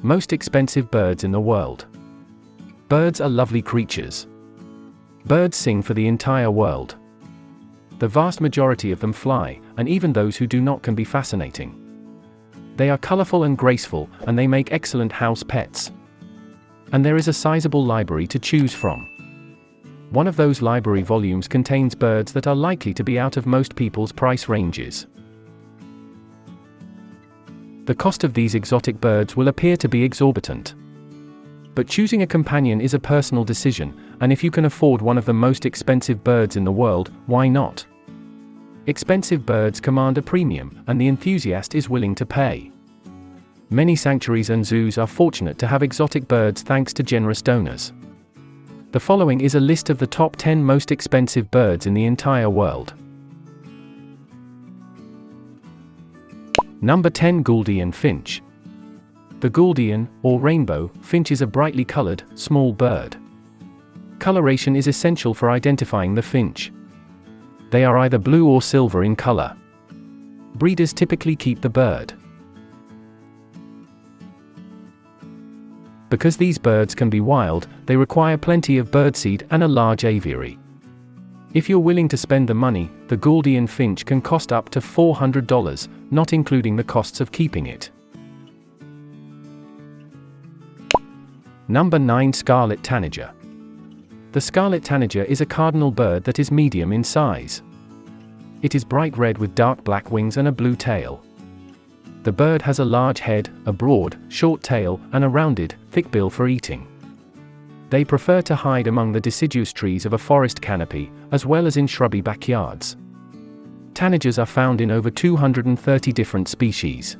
Most expensive birds in the world. Birds are lovely creatures. Birds sing for the entire world. The vast majority of them fly, and even those who do not can be fascinating. They are colorful and graceful, and they make excellent house pets. And there is a sizable library to choose from. One of those library volumes contains birds that are likely to be out of most people's price ranges. The cost of these exotic birds will appear to be exorbitant. But choosing a companion is a personal decision, and if you can afford one of the most expensive birds in the world, why not? Expensive birds command a premium, and the enthusiast is willing to pay. Many sanctuaries and zoos are fortunate to have exotic birds thanks to generous donors. The following is a list of the top 10 most expensive birds in the entire world. Number 10. Gouldian finch. The Gouldian, or rainbow, finch is a brightly colored, small bird. Coloration is essential for identifying the finch. They are either blue or silver in color. Breeders typically keep the bird. Because these birds can be wild, they require plenty of birdseed and a large aviary. If you're willing to spend the money, the Gouldian finch can cost up to $400, not including the costs of keeping it. Number 9. Scarlet tanager. The scarlet tanager is a cardinal bird that is medium in size. It is bright red with dark black wings and a blue tail. The bird has a large head, a broad, short tail, and a rounded, thick bill for eating. They prefer to hide among the deciduous trees of a forest canopy, as well as in shrubby backyards. Tanagers are found in over 230 different species.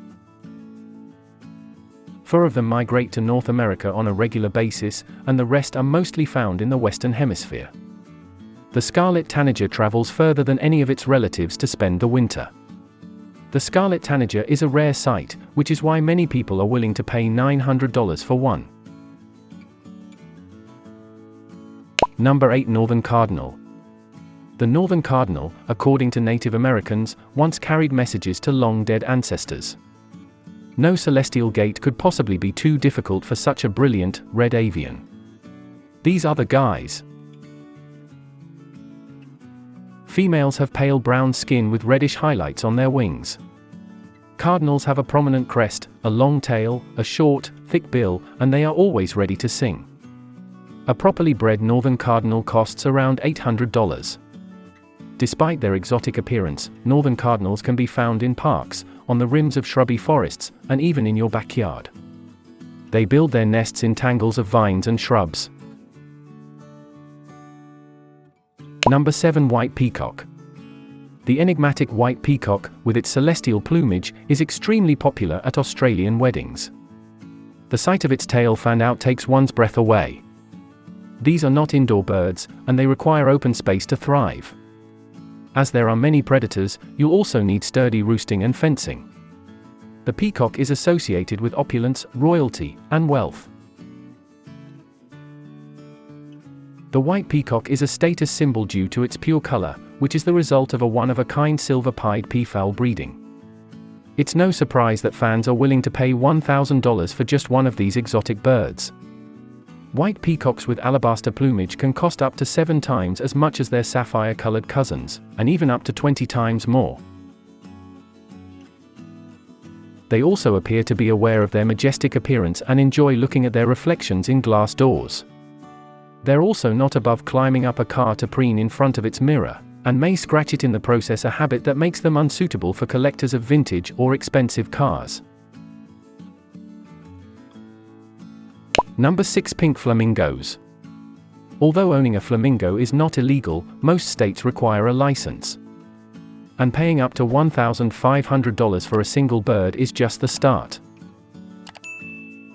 4 of them migrate to North America on a regular basis, and the rest are mostly found in the Western Hemisphere. The scarlet tanager travels further than any of its relatives to spend the winter. The scarlet tanager is a rare sight, which is why many people are willing to pay $900 for one. Number 8. Northern cardinal. The northern cardinal, according to Native Americans, once carried messages to long-dead ancestors. No celestial gate could possibly be too difficult for such a brilliant, red avian. These are the guys. Females have pale brown skin with reddish highlights on their wings. Cardinals have a prominent crest, a long tail, a short, thick bill, and they are always ready to sing. A properly bred northern cardinal costs around $800. Despite their exotic appearance, northern cardinals can be found in parks, on the rims of shrubby forests, and even in your backyard. They build their nests in tangles of vines and shrubs. Number 7. White peacock. The enigmatic white peacock, with its celestial plumage, is extremely popular at Australian weddings. The sight of its tail fan out takes one's breath away. These are not indoor birds, and they require open space to thrive. As there are many predators, you'll also need sturdy roosting and fencing. The peacock is associated with opulence, royalty, and wealth. The white peacock is a status symbol due to its pure color, which is the result of a one-of-a-kind silver-pied peafowl breeding. It's no surprise that fans are willing to pay $1,000 for just one of these exotic birds. White peacocks with alabaster plumage can cost up to 7 times as much as their sapphire-colored cousins, and even up to 20 times more. They also appear to be aware of their majestic appearance and enjoy looking at their reflections in glass doors. They're also not above climbing up a car to preen in front of its mirror, and may scratch it in the process, a habit that makes them unsuitable for collectors of vintage or expensive cars. Number 6. Pink flamingos. Although owning a flamingo is not illegal, most states require a license. And paying up to $1,500 for a single bird is just the start.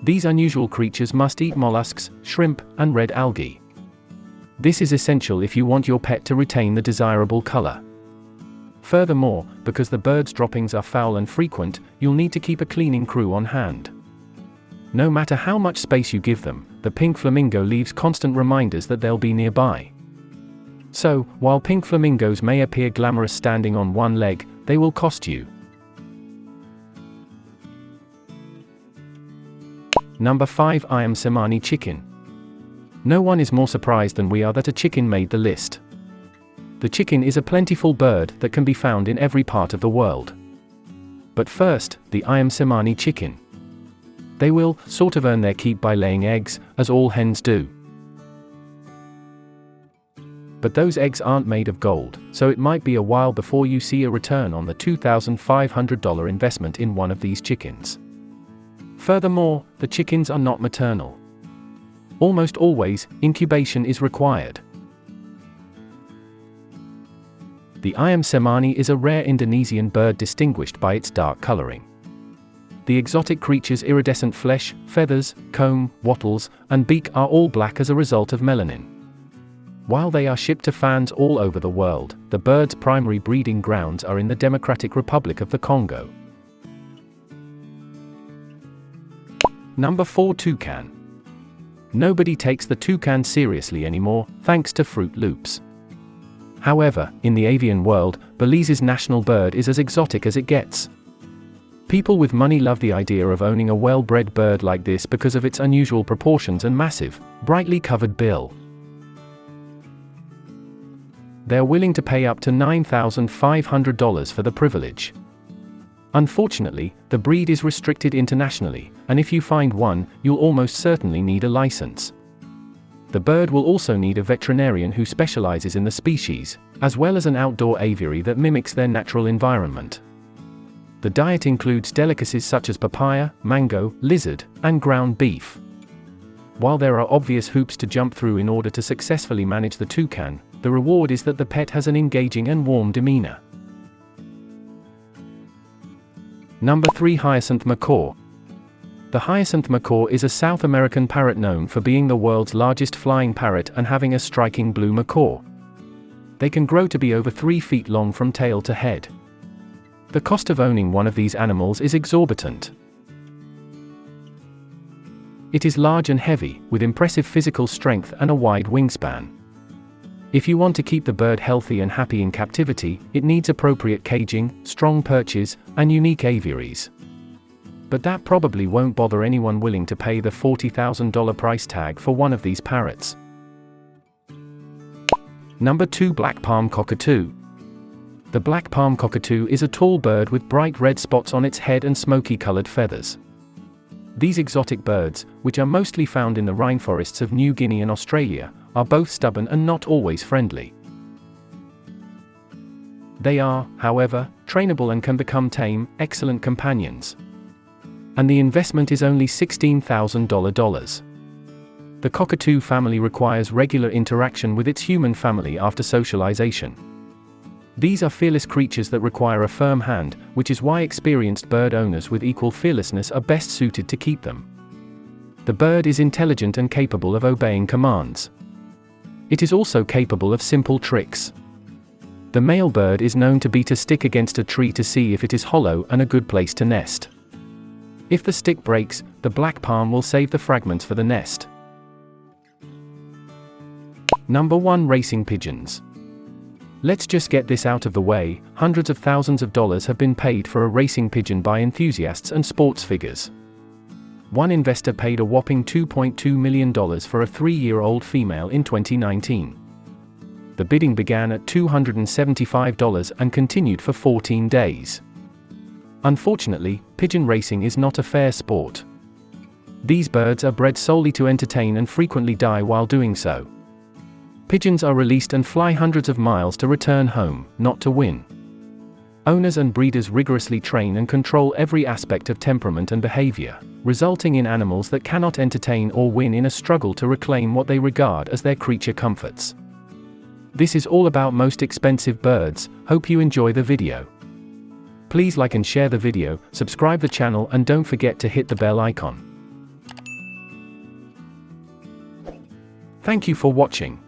These unusual creatures must eat mollusks, shrimp, and red algae. This is essential if you want your pet to retain the desirable color. Furthermore, because the bird's droppings are foul and frequent, you'll need to keep a cleaning crew on hand. No matter how much space you give them, the pink flamingo leaves constant reminders that they'll be nearby. So, while pink flamingos may appear glamorous standing on one leg, they will cost you. Number 5. Semani chicken. No one is more surprised than we are that a chicken made the list. The chicken is a plentiful bird that can be found in every part of the world. But first, the semani chicken. They will sort of earn their keep by laying eggs, as all hens do. But those eggs aren't made of gold, so it might be a while before you see a return on the $2,500 investment in one of these chickens. Furthermore, the chickens are not maternal. Almost always, incubation is required. The semani is a rare Indonesian bird distinguished by its dark coloring. The exotic creature's iridescent flesh, feathers, comb, wattles, and beak are all black as a result of melanin. While they are shipped to fans all over the world, the bird's primary breeding grounds are in the Democratic Republic of the Congo. Number 4. Toucan. Nobody takes the toucan seriously anymore, thanks to Fruit Loops. However, in the avian world, Belize's national bird is as exotic as it gets. People with money love the idea of owning a well-bred bird like this because of its unusual proportions and massive, brightly covered bill. They're willing to pay up to $9,500 for the privilege. Unfortunately, the breed is restricted internationally, and if you find one, you'll almost certainly need a license. The bird will also need a veterinarian who specializes in the species, as well as an outdoor aviary that mimics their natural environment. The diet includes delicacies such as papaya, mango, lizard, and ground beef. While there are obvious hoops to jump through in order to successfully manage the toucan, the reward is that the pet has an engaging and warm demeanor. Number 3. Hyacinth macaw. The hyacinth macaw is a South American parrot known for being the world's largest flying parrot and having a striking blue macaw. They can grow to be over 3 feet long from tail to head. The cost of owning one of these animals is exorbitant. It is large and heavy, with impressive physical strength and a wide wingspan. If you want to keep the bird healthy and happy in captivity, it needs appropriate caging, strong perches, and unique aviaries. But that probably won't bother anyone willing to pay the $40,000 price tag for one of these parrots. Number 2. Black palm cockatoo. The black palm cockatoo is a tall bird with bright red spots on its head and smoky-colored feathers. These exotic birds, which are mostly found in the rainforests of New Guinea and Australia, are both stubborn and not always friendly. They are, however, trainable and can become tame, excellent companions. And the investment is only $16,000. The cockatoo family requires regular interaction with its human family after socialization. These are fearless creatures that require a firm hand, which is why experienced bird owners with equal fearlessness are best suited to keep them. The bird is intelligent and capable of obeying commands. It is also capable of simple tricks. The male bird is known to beat a stick against a tree to see if it is hollow and a good place to nest. If the stick breaks, the black palm will save the fragments for the nest. Number 1. Racing pigeons. Let's just get this out of the way, hundreds of thousands of dollars have been paid for a racing pigeon by enthusiasts and sports figures. One investor paid a whopping $2.2 million for a 3-year-old female in 2019. The bidding began at $275 and continued for 14 days. Unfortunately, pigeon racing is not a fair sport. These birds are bred solely to entertain and frequently die while doing so. Pigeons are released and fly hundreds of miles to return home, not to win. Owners and breeders rigorously train and control every aspect of temperament and behavior, resulting in animals that cannot entertain or win in a struggle to reclaim what they regard as their creature comforts. This is all about most expensive birds. Hope you enjoy the video. Please like and share the video, subscribe the channel, and don't forget to hit the bell icon. Thank you for watching.